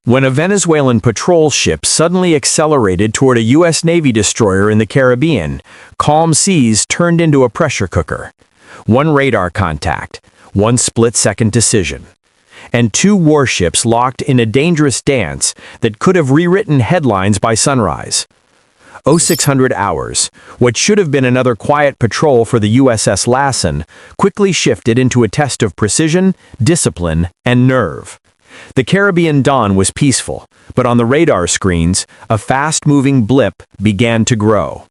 when a Venezuelan patrol ship suddenly accelerated toward a U.S. Navy destroyer in the Caribbean. Calm seas turned into a pressure cooker. One radar contact, one split-second decision, and two warships locked in a dangerous dance that could have rewritten headlines by sunrise. 0600 hours, what should have been another quiet patrol for the USS Lassen, quickly shifted into a test of precision, discipline, and nerve. The Caribbean dawn was peaceful, but on the radar screens, a fast-moving blip began to grow.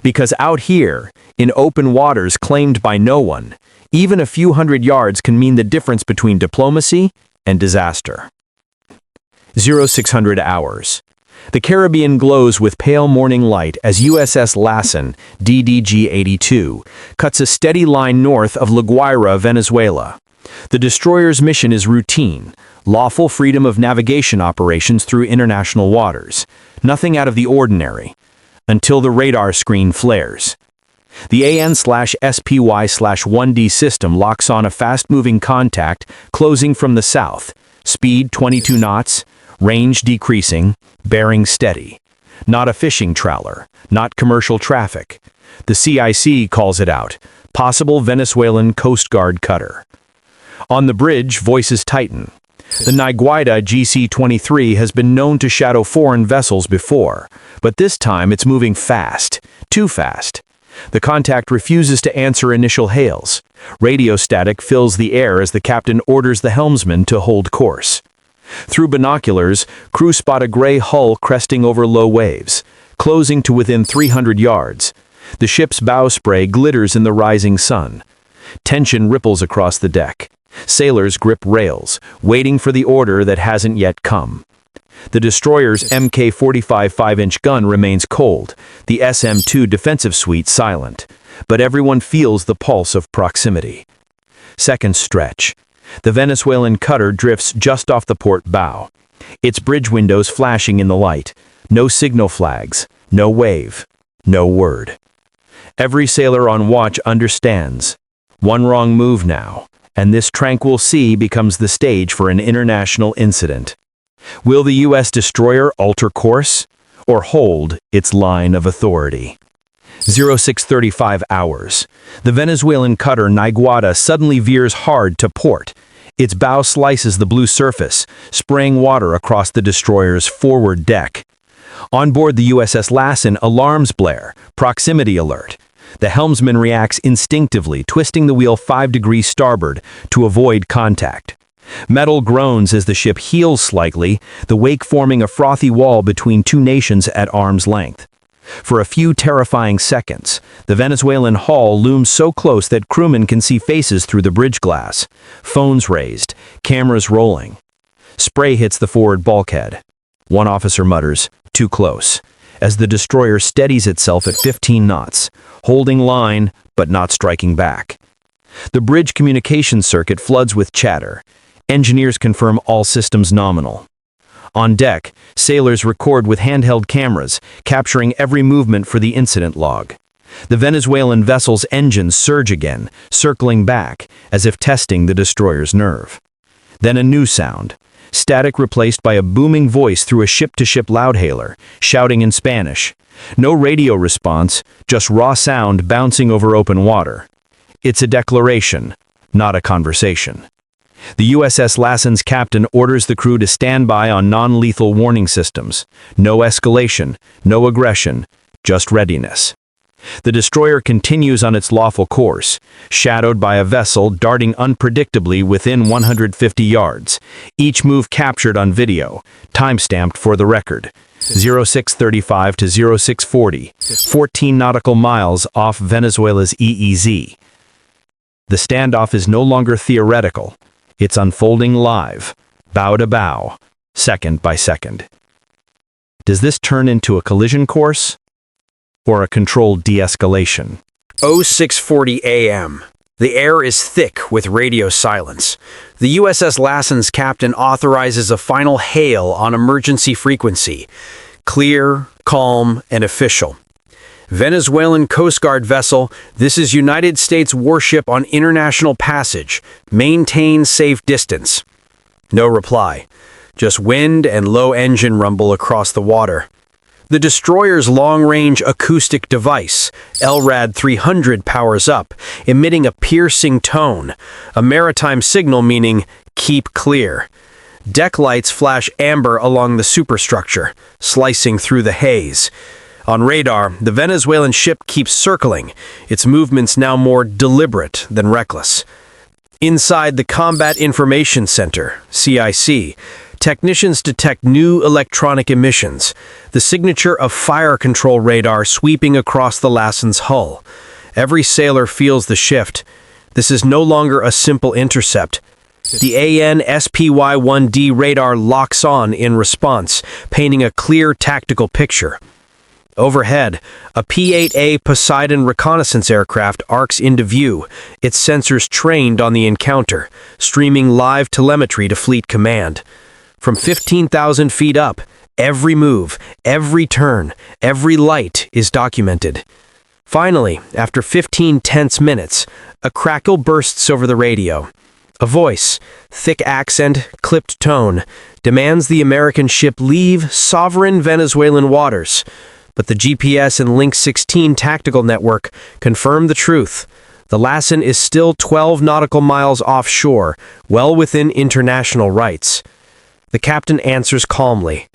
Because out here, in open waters claimed by no one, even a few hundred yards can mean the difference between diplomacy and disaster. 0600 hours. The Caribbean glows with pale morning light as USS Lassen, DDG-82, cuts a steady line north of La Guaira, Venezuela. The destroyer's mission is routine, lawful freedom of navigation operations through international waters. Nothing out of the ordinary, until the radar screen flares. The AN/SPY/1D system locks on a fast-moving contact closing from the south, speed 22 knots, range decreasing, bearing steady. Not a fishing trawler, not commercial traffic. The CIC calls it out, possible Venezuelan Coast Guard cutter. On the bridge, voices tighten. The Niguida GC-23 has been known to shadow foreign vessels before, but this time it's moving fast, too fast. The contact refuses to answer initial hails. Radio static fills the air as the captain orders the helmsman to hold course. Through binoculars, crew spot a gray hull cresting over low waves, closing to within 300 yards. The ship's bowspray glitters in the rising sun. Tension ripples across the deck. Sailors grip rails, waiting for the order that hasn't yet come. The destroyer's Mk-45 5-inch gun remains cold, the SM-2 defensive suite silent, but everyone feels the pulse of proximity. Seconds stretch. The Venezuelan cutter drifts just off the port bow, its bridge windows flashing in the light. No signal flags, no wave, no word. Every sailor on watch understands. One wrong move now, and this tranquil sea becomes the stage for an international incident. Will the U.S. destroyer alter course, or hold its line of authority? 0635 hours. The Venezuelan cutter Niguada suddenly veers hard to port. Its bow slices the blue surface, spraying water across the destroyer's forward deck. On board the USS Lassen, alarms blare, proximity alert. The helmsman reacts instinctively, twisting the wheel 5 degrees starboard to avoid contact. Metal groans as the ship heels slightly, the wake forming a frothy wall between two nations at arm's length. For a few terrifying seconds, the Venezuelan hull looms so close that crewmen can see faces through the bridge glass. Phones raised, cameras rolling. Spray hits the forward bulkhead. One officer mutters, "Too close," as the destroyer steadies itself at 15 knots, holding line but not striking back. The bridge communication circuit floods with chatter. Engineers confirm all systems nominal. On deck, sailors record with handheld cameras, capturing every movement for the incident log. The Venezuelan vessel's engines surge again, circling back, as if testing the destroyer's nerve. Then a new sound, static replaced by a booming voice through a ship-to-ship loudhailer, shouting in Spanish. No radio response, just raw sound bouncing over open water. It's a declaration, not a conversation. The USS Lassen's captain orders the crew to stand by on non-lethal warning systems. No escalation, no aggression, just readiness. The destroyer continues on its lawful course, shadowed by a vessel darting unpredictably within 150 yards, each move captured on video, time-stamped for the record. 0635 to 0640, 14 nautical miles off Venezuela's EEZ. The standoff is no longer theoretical. It's unfolding live, bow to bow, second by second. Does this turn into a collision course or a controlled de-escalation? 0640 a.m. The air is thick with radio silence. The USS Lassen's captain authorizes a final hail on emergency frequency. Clear, calm, and official. Venezuelan Coast Guard vessel, this is United States warship on international passage. Maintain safe distance. No reply. just wind and low engine rumble across the water. The destroyer's long-range acoustic device, LRAD 300, powers up, emitting a piercing tone, a maritime signal meaning, keep clear. Deck lights flash amber along the superstructure, slicing through the haze. On radar, the Venezuelan ship keeps circling, its movements now more deliberate than reckless. Inside the Combat Information Center, CIC, technicians detect new electronic emissions, the signature of fire control radar sweeping across the Lassen's hull. Every sailor feels the shift. This is no longer a simple intercept. The AN/SPY-1D radar locks on in response, painting a clear tactical picture. Overhead, a P-8A Poseidon reconnaissance aircraft arcs into view, its sensors trained on the encounter, streaming live telemetry to Fleet Command. From 15,000 feet up, every move, every turn, every light is documented. Finally, after 15 tense minutes, a crackle bursts over the radio. A voice, thick accent, clipped tone, demands the American ship leave sovereign Venezuelan waters. But the GPS and Link 16 tactical network confirm the truth. The Lassen is still 12 nautical miles offshore, well within international rights. The captain answers calmly,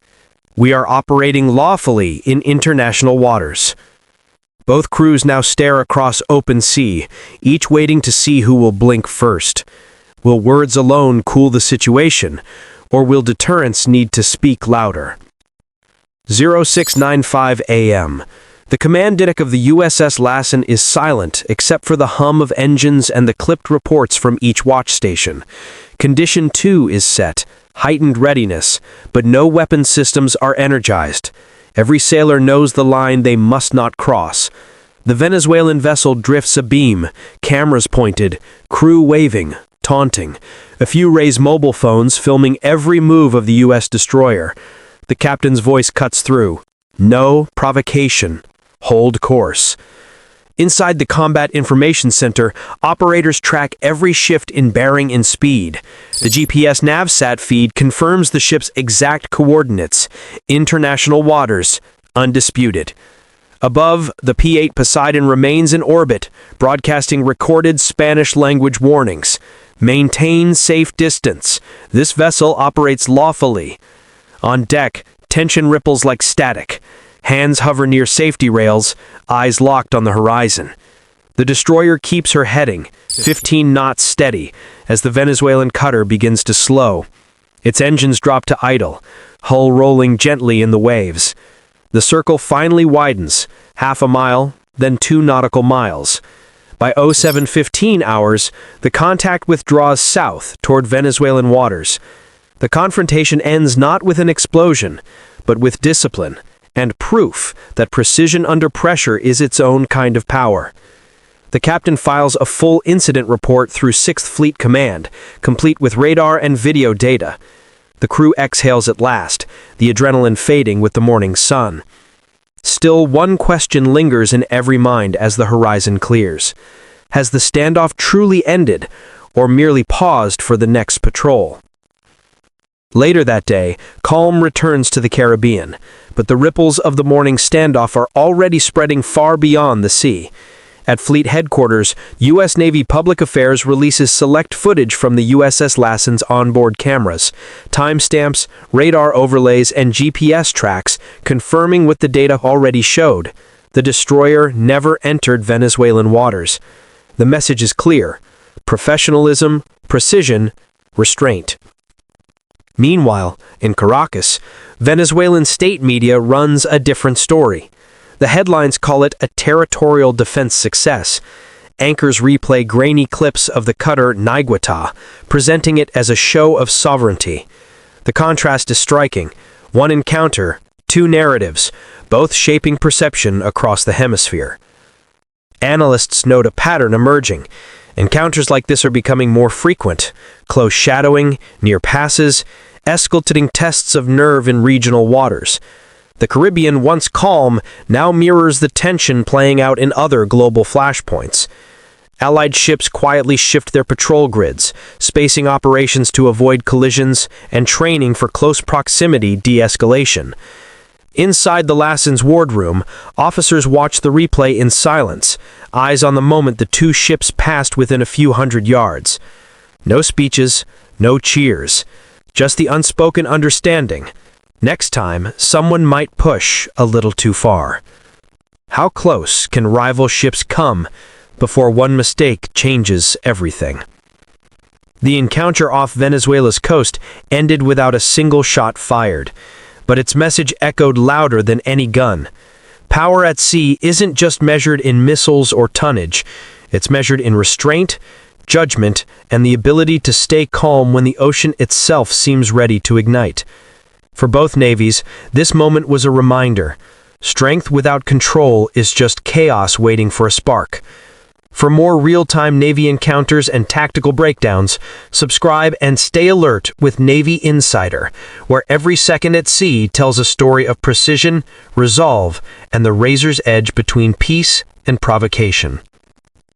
"We are operating lawfully in international waters." Both crews now stare across open sea, each waiting to see who will blink first. Will words alone cool the situation, or will deterrence need to speak louder? 0695 a.m. The command deck of the USS Lassen is silent except for the hum of engines and the clipped reports from each watch station. Condition 2 is set, heightened readiness, but no weapon systems are energized. Every sailor knows the line they must not cross. The Venezuelan vessel drifts abeam, cameras pointed, crew waving, taunting. A few raise mobile phones filming every move of the U.S. destroyer. The captain's voice cuts through. No provocation. Hold course. Inside the Combat Information Center, operators track every shift in bearing and speed. The GPS NavSat feed confirms the ship's exact coordinates. International waters, undisputed. Above, the P-8 Poseidon remains in orbit, broadcasting recorded Spanish-language warnings. Maintain safe distance. This vessel operates lawfully. On deck, tension ripples like static. Hands hover near safety rails, eyes locked on the horizon. The destroyer keeps her heading, 15 knots steady, as the Venezuelan cutter begins to slow. Its engines drop to idle, hull rolling gently in the waves. The circle finally widens, half a mile, then 2 nautical miles. By 0715 hours, the contact withdraws south toward Venezuelan waters. The confrontation ends not with an explosion, but with discipline and proof that precision under pressure is its own kind of power. The captain files a full incident report through 6th Fleet Command, complete with radar and video data. The crew exhales at last, the adrenaline fading with the morning sun. Still, one question lingers in every mind as the horizon clears. Has the standoff truly ended, or merely paused for the next patrol? Later that day, calm returns to the Caribbean, but the ripples of the morning standoff are already spreading far beyond the sea. At Fleet Headquarters, U.S. Navy Public Affairs releases select footage from the USS Lassen's onboard cameras, timestamps, radar overlays, and GPS tracks, confirming what the data already showed. The destroyer never entered Venezuelan waters. The message is clear: professionalism, precision, restraint. Meanwhile, in Caracas, Venezuelan state media runs a different story. The headlines call it a territorial defense success. Anchors replay grainy clips of the cutter Naiguata, presenting it as a show of sovereignty. The contrast is striking. One encounter, 2 narratives, both shaping perception across the hemisphere. Analysts note a pattern emerging. Encounters like this are becoming more frequent. Close shadowing, near passes, escalating tests of nerve in regional waters. The Caribbean, once calm, now mirrors the tension playing out in other global flashpoints. Allied ships quietly shift their patrol grids, spacing operations to avoid collisions and training for close proximity de-escalation. Inside the Lassen's wardroom, officers watch the replay in silence, eyes on the moment the two ships passed within a few hundred yards. No speeches, no cheers, just the unspoken understanding. Next time, someone might push a little too far. How close can rival ships come before one mistake changes everything? The encounter off Venezuela's coast ended without a single shot fired, but its message echoed louder than any gun. Power at sea isn't just measured in missiles or tonnage, it's measured in restraint, judgment, and the ability to stay calm when the ocean itself seems ready to ignite. For both navies, this moment was a reminder. Strength without control is just chaos waiting for a spark. For more real-time Navy encounters and tactical breakdowns, subscribe and stay alert with Navy Insider, where every second at sea tells a story of precision, resolve, and the razor's edge between peace and provocation.